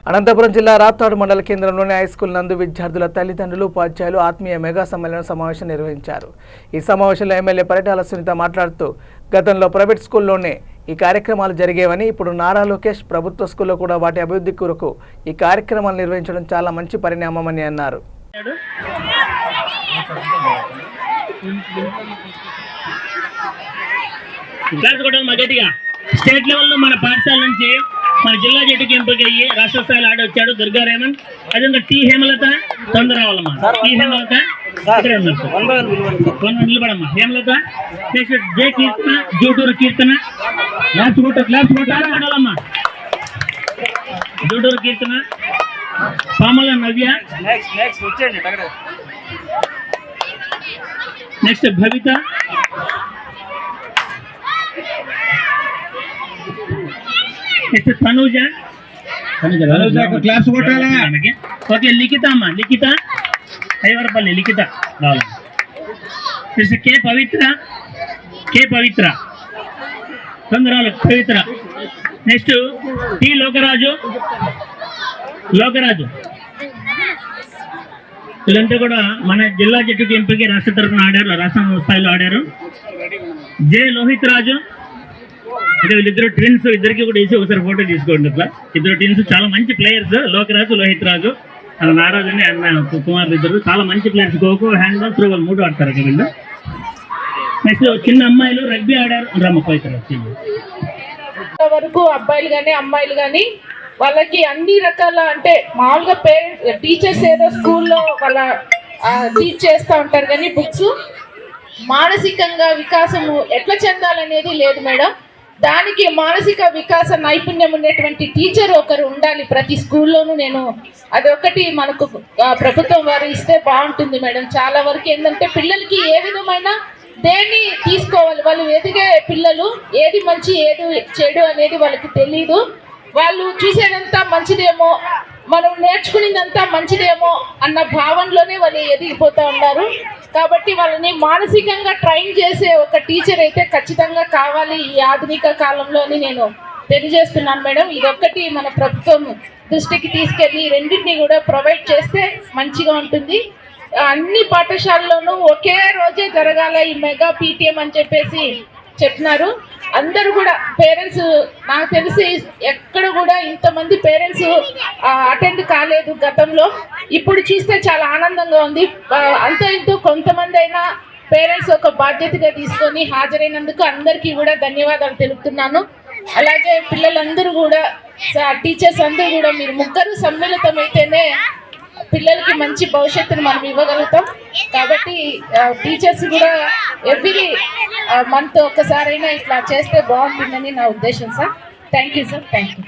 అనంతపురం జిల్లా రాప్తాడు మండల కేంద్రంలోని హైస్కూల్ నందు విద్యార్థుల తల్లిదండ్రులు ఉపాధ్యాయులు ఆత్మీయ మెగా సమావేశం నిర్వహించారు. ఈ సమావేశంలో ఎమ్మెల్యే పరిటాల సునీత మాట్లాడుతూ గతంలో ప్రైవేట్ స్కూల్లోనే ఈ కార్యక్రమాలు జరిగేవని, ఇప్పుడు నారా లోకేష్ ప్రభుత్వ స్కూల్లో కూడా వాటి అభివృద్ధి కొరకు ఈ కార్యక్రమాలు నిర్వహించడం చాలా మంచి పరిణామమని అన్నారు. స్టేట్ లెవెల్లో మన పాఠశాల నుంచి మన జిల్లా జట్టుకి ఎంపికయ్యి రాష్ట్ర స్థాయిలో ఆడొచ్చాడు దుర్గా రేమన్. అదేవిధంగా టీ హేమలత తొందరవాళ్ళమ్మా. టీ హేమలత నిలబడమ్మా. Hemalatha next J Keerthana, Juturu Keerthana, claps Juturu Keerthana, Pamala Navya, next Bhavitha, next Tanuja, claps కొట్టాలి. ఓకే లిఖిత అమ్మా, లిఖిత ఐవరపల్లి లిఖిత రావాలి. నెక్స్ట్ కే పవిత్ర తొందరరాలు పవిత్ర. నెక్స్ట్ టి లోకరాజు వీళ్ళంతా కూడా మన జిల్లా జట్టుకి ఎంపిక రాష్ట్ర తరఫున ఆడారు, రాష్ట్ర స్థాయిలో ఆడారు. జే లోహిత్ రాజు, అంటే వీళ్ళిద్దరు ట్విన్స్, ఇద్దరికి కూడా వేసి ఒకసారి ఫోటో తీసుకోండి. అట్లా ఇద్దరు ట్విన్స్ చాలా మంచి ప్లేయర్స్, లోకరాజు లోహిత్ రాజు. నారాజు అని అన్న కుమార్ ఇద్దరు చాలా మంచి players. Kho kho, hand ball, throwball 3 ఆడతారు అక్కడ వీళ్ళు. నెక్స్ట్ చిన్న అమ్మాయిలు రగ్బీ ఆడారు. వరకు అబ్బాయిలు కానీ అమ్మాయిలు కానీ వాళ్ళకి అన్ని రకాల, అంటే మామూలుగా పేరెంట్స్ టీచర్స్ ఏదో స్కూల్లో వాళ్ళ టీచ్ చేస్తూ ఉంటారు, కానీ బుక్స్ మానసికంగా వికాసము ఎట్లా చెందాలనేది లేదు మేడం. దానికి మానసిక వికాస నైపుణ్యం ఉండేటువంటి టీచర్ ఒకరు ఉండాలి ప్రతి స్కూల్లోనూ. నేను అదొకటి మనకు ప్రభుత్వం వారు ఇస్తే బాగుంటుంది మేడం. చాలా వరకు ఏంటంటే పిల్లలకి ఏ విధమైన దేన్ని తీసుకోవాలి, వాళ్ళు ఎదిగే పిల్లలు ఏది మంచి ఏది చెడు అనేది వాళ్ళకి తెలీదు. వాళ్ళు చూసేదంతా మంచిదేమో, మనం నేర్చుకునేదంతా మంచిదేమో అన్న భావనలోనే వాళ్ళు ఎదిగిపోతూ ఉన్నారు. కాబట్టి వాళ్ళని మానసికంగా ట్రైన్ చేసే ఒక టీచర్ అయితే ఖచ్చితంగా కావాలి ఈ ఆధునిక కాలంలో అని నేను తెలియజేస్తున్నాను మేడం. ఇదొక్కటి మన ప్రభుత్వం దృష్టికి తీసుకెళ్ళి రెండింటినీ కూడా ప్రొవైడ్ చేస్తే మంచిగా ఉంటుంది. అన్ని పాఠశాలలోనూ ఒకే రోజే జరగాల ఈ మెగా పీటీఎం అని చెప్పేసి చెప్తున్నారు. అందరూ కూడా పేరెంట్స్, నాకు తెలిసి ఎక్కడ కూడా ఇంతమంది పేరెంట్స్ అటెండ్ కాలేదు గతంలో. ఇప్పుడు చూస్తే చాలా ఆనందంగా ఉంది. అంత ఇంటూ కొంతమంది అయినా పేరెంట్స్ ఒక బాధ్యతగా తీసుకొని హాజరైనందుకు అందరికీ కూడా ధన్యవాదాలు తెలుపుతున్నాను. అలాగే పిల్లలందరూ కూడా, టీచర్స్ అందరూ కూడా మీరు ముగ్గురు సమ్మిళితమైతేనే పిల్లలకి మంచి భవిష్యత్తును మనం ఇవ్వగలుగుతాం. కాబట్టి టీచర్స్ కూడా ఎవ్రీ మంత్ ఒక్కసారైనా ఇట్లా చేస్తే బాగుంటుందని నా ఉద్దేశం sir. Thank you sir. Thank you.